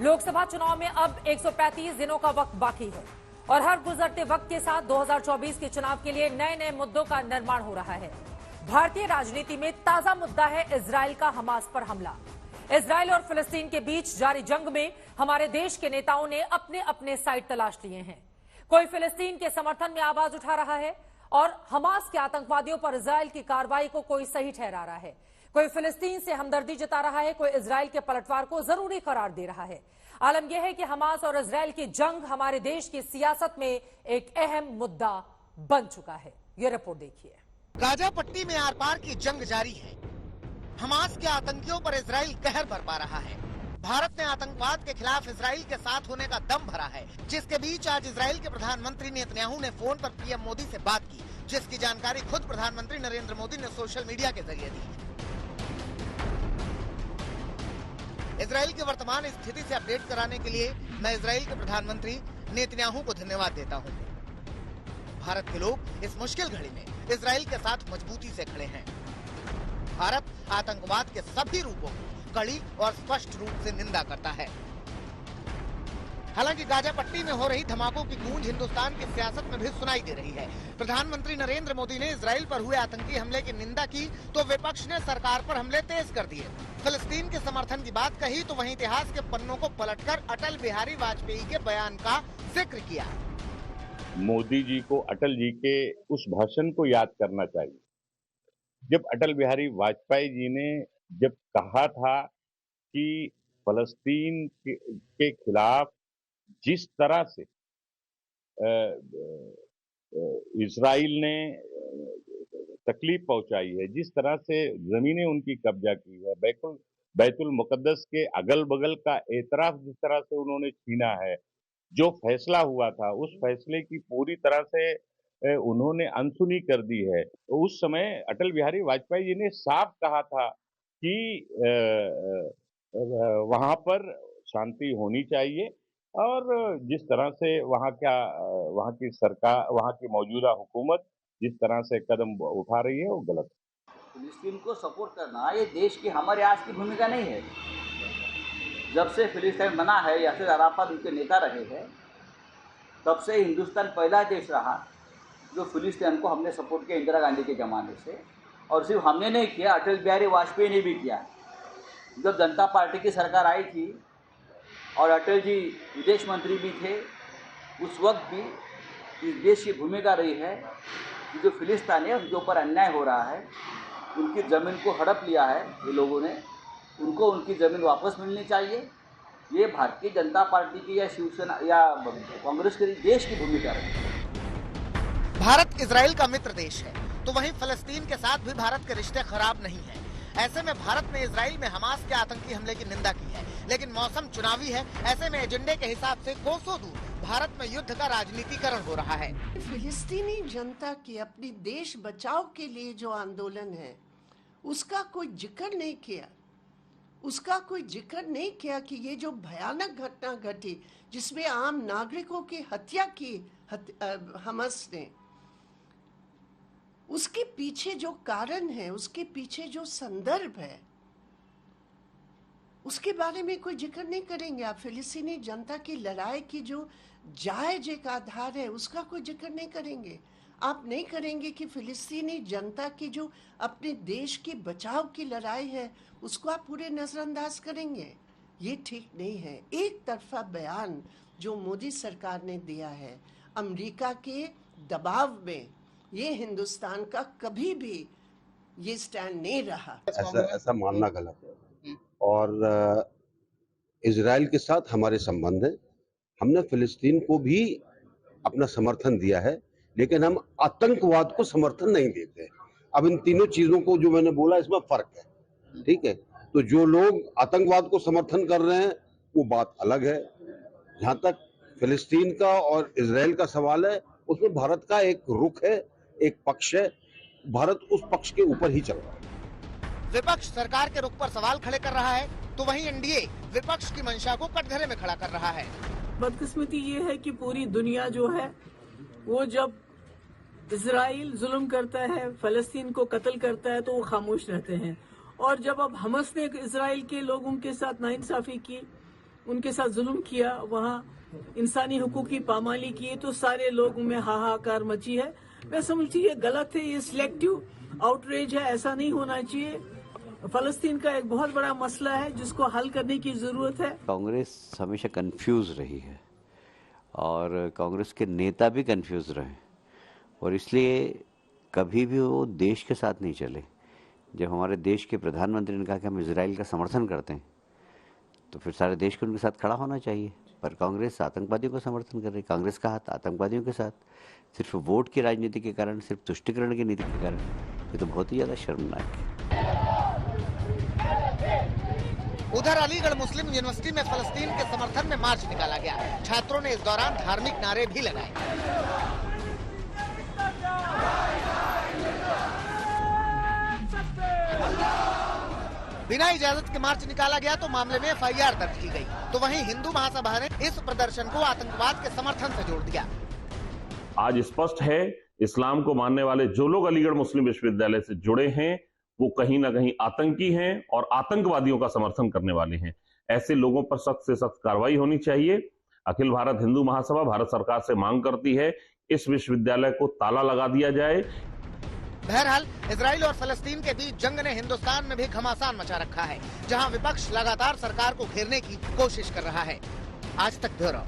लोकसभा चुनाव में अब 135 दिनों का वक्त बाकी है और हर गुजरते वक्त के साथ 2024 के चुनाव के लिए नए नए मुद्दों का निर्माण हो रहा है। भारतीय राजनीति में ताजा मुद्दा है इजराइल का हमास पर हमला। इजराइल और फिलिस्तीन के बीच जारी जंग में हमारे देश के नेताओं ने अपने अपने साइड तलाश लिए हैं। कोई फिलिस्तीन के समर्थन में आवाज उठा रहा है और हमास के आतंकवादियों पर इजराइल की कार्रवाई को कोई सही ठहरा रहा है। कोई फिलिस्तीन से हमदर्दी जता रहा है, कोई इजराइल के पलटवार को जरूरी करार दे रहा है। आलम यह है कि हमास और इजराइल की जंग हमारे देश की सियासत में एक अहम मुद्दा बन चुका है। ये रिपोर्ट देखिए। गाजा पट्टी में आर पार की जंग जारी है। हमास के आतंकियों पर इजराइल कहर बरपा रहा है। भारत ने आतंकवाद के खिलाफ इजराइल के साथ होने का दम भरा है, जिसके बीच आज इजराइल के प्रधानमंत्री नेतन्याहू ने फोन पर पीएम मोदी से बात की, जिसकी जानकारी खुद प्रधानमंत्री नरेंद्र मोदी ने सोशल मीडिया के जरिए दी। इजराइल की वर्तमान स्थिति से अपडेट कराने के लिए मैं इजराइल के प्रधानमंत्री नेतन्याहू को धन्यवाद देता हूं। भारत के लोग इस मुश्किल घड़ी में इजराइल के साथ मजबूती से खड़े हैं। भारत आतंकवाद के सभी रूपों की कड़ी और स्पष्ट रूप से निंदा करता है। हालांकि गाजा पट्टी में हो रही धमाकों की गूंज हिंदुस्तान की सियासत में भी सुनाई दे रही है। प्रधानमंत्री नरेंद्र मोदी ने इजराइल पर हुए आतंकी हमले की निंदा की तो विपक्ष ने सरकार पर हमले तेज कर दिए। फिलिस्तीन के समर्थन की बात कही तो वहीं इतिहास के पन्नों को पलटकर अटल बिहारी वाजपेयी के बयान का जिक्र किया। मोदी जी को अटल जी के उस भाषण को याद करना चाहिए, जब अटल बिहारी वाजपेयी जी ने जब कहा था कि फलस्तीन के खिलाफ जिस तरह से इजराइल ने तकलीफ पहुंचाई है, जिस तरह से जमीनें उनकी कब्जा की है, बैतुल मुकद्दस के अगल बगल का एतराफ जिस तरह से उन्होंने छीना है, जो फैसला हुआ था उस फैसले की पूरी तरह से उन्होंने अनसुनी कर दी है। उस समय अटल बिहारी वाजपेयी जी ने साफ कहा था कि वहां पर शांति होनी चाहिए और जिस तरह से वहां की सरकार, वहां की मौजूदा हुकूमत जिस तरह से कदम उठा रही है वो गलत है। फिलिस्तीन को सपोर्ट करना ये देश की हमारे आज की भूमिका नहीं है। जब से फिलिस्तीन बना है, यासिर अराफत उनके नेता रहे हैं, तब से हिंदुस्तान पहला देश रहा जो फिलिस्तीन को हमने सपोर्ट किया इंदिरा गांधी के ज़माने से। और सिर्फ हमने नहीं किया, अटल बिहारी वाजपेयी ने भी किया। जब जनता पार्टी की सरकार आई थी और अटल जी विदेश मंत्री भी थे, उस वक्त भी इस देश की भूमिका रही है कि जो फिलिस्तीन है उनके ऊपर अन्याय हो रहा है, उनकी ज़मीन को हड़प लिया है ये लोगों ने, उनको उनकी ज़मीन वापस मिलनी चाहिए। ये भारतीय जनता पार्टी की या शिवसेना या कांग्रेस के देश की भूमिका रही। भारत इजराइल का मित्र देश है, तो वहीं फिलिस्तीन के साथ भी भारत के रिश्ते खराब नहीं है। ऐसे में भारत ने इजराइल में हमास के आतंकी हमले की निंदा की है, लेकिन मौसम चुनावी है। ऐसे में एजेंडे के हिसाब से कोसों दूर भारत में युद्ध का राजनीतिकरण हो रहा है। फिलिस्तीनी जनता की अपनी देश बचाव के लिए जो आंदोलन है उसका कोई जिक्र नहीं किया। उसका कोई जिक्र नहीं किया कि ये जो भयानक घटना घटी जिसमें आम नागरिकों की हत्या की हमास ने, उसके पीछे जो कारण है, उसके पीछे जो संदर्भ है, उसके बारे में कोई जिक्र नहीं करेंगे। आप फिलिस्तीनी जनता की लड़ाई की जो जायज एक आधार है उसका कोई जिक्र नहीं करेंगे। आप नहीं करेंगे कि फिलिस्तीनी जनता की जो अपने देश के बचाव की लड़ाई है उसको आप पूरे नजरअंदाज करेंगे। ये ठीक नहीं है। एक तरफा बयान जो मोदी सरकार ने दिया है अमेरिका के दबाव में, ये हिंदुस्तान का कभी भी ये स्टैंड नहीं रहा। ऐसा मानना गलत है। और इजराइल के साथ हमारे संबंध है। हमने फिलिस्तीन को भी अपना समर्थन दिया है, लेकिन हम आतंकवाद को समर्थन नहीं देते। अब इन तीनों चीजों को जो मैंने बोला इसमें फर्क है, ठीक है। तो जो लोग आतंकवाद को समर्थन कर रहे हैं वो बात अलग है। जहां तक फिलिस्तीन का और इजराइल का सवाल है उसमें भारत का एक रुख है, एक पक्ष है। भारत उस पक्ष के ऊपर ही चल रहा है। विपक्ष सरकार के रुख पर सवाल खड़े कर रहा है, तो वहीं एनडीए विपक्ष की मंशा को कटघरे में खड़ा कर रहा है। बदकिस्मती ये है कि पूरी दुनिया जो है वो जब इजराइल जुल्म करता है, फलस्तीन को कत्ल करता है तो वो खामोश रहते हैं। और जब अब हमास ने इजराइल के लोगों के साथ नाइंसाफी की, उनके साथ जुल्म किया, वहाँ इंसानी हुकूक की पामाली की, तो सारे लोगों में हाहाकार मची है। मैं समझती ये गलत है, ये सिलेक्टिव आउटरीच है, ऐसा नहीं होना चाहिए। फलस्तीन का एक बहुत बड़ा मसला है जिसको हल करने की जरूरत है। कांग्रेस हमेशा कंफ्यूज रही है और कांग्रेस के नेता भी कंफ्यूज रहे और इसलिए कभी भी वो देश के साथ नहीं चले। जब हमारे देश के प्रधानमंत्री ने कहा कि हम इजराइल का समर्थन करते हैं तो फिर सारे देश को उनके साथ खड़ा होना चाहिए। पर कांग्रेस आतंकवादियों का समर्थन कर रही। कांग्रेस का हाथ आतंकवादियों के साथ सिर्फ वोट की राजनीति के कारण, सिर्फ तुष्टिकरण की नीति के कारण, ये तो बहुत ही ज्यादा शर्मनाक है। उधर अलीगढ़ मुस्लिम यूनिवर्सिटी में फलस्तीन के समर्थन में मार्च निकाला गया। छात्रों ने इस दौरान धार्मिक नारे भी लगाए। बिना इजाजत के मार्च निकाला गया तो मामले में एफआईआर दर्ज की गई। तो वहीं हिंदू महासभा ने इस प्रदर्शन को आतंकवाद के समर्थन से जोड़ दिया। आज स्पष्ट है, इस्लाम को मानने वाले जो लोग अलीगढ़ मुस्लिम विश्वविद्यालय से जुड़े हैं वो कहीं ना कहीं आतंकी हैं और आतंकवादियों का समर्थन करने वाले हैं। ऐसे लोगों पर सख्त से सख्त कार्रवाई होनी चाहिए। अखिल भारत हिंदू महासभा भारत सरकार से मांग करती है इस विश्वविद्यालय को ताला लगा दिया जाए। बहरहाल इजराइल और फलस्तीन के बीच जंग ने हिंदुस्तान में भी घमासान मचा रखा है, जहां विपक्ष लगातार सरकार को घेरने की कोशिश कर रहा है। आज तक ब्यूरो।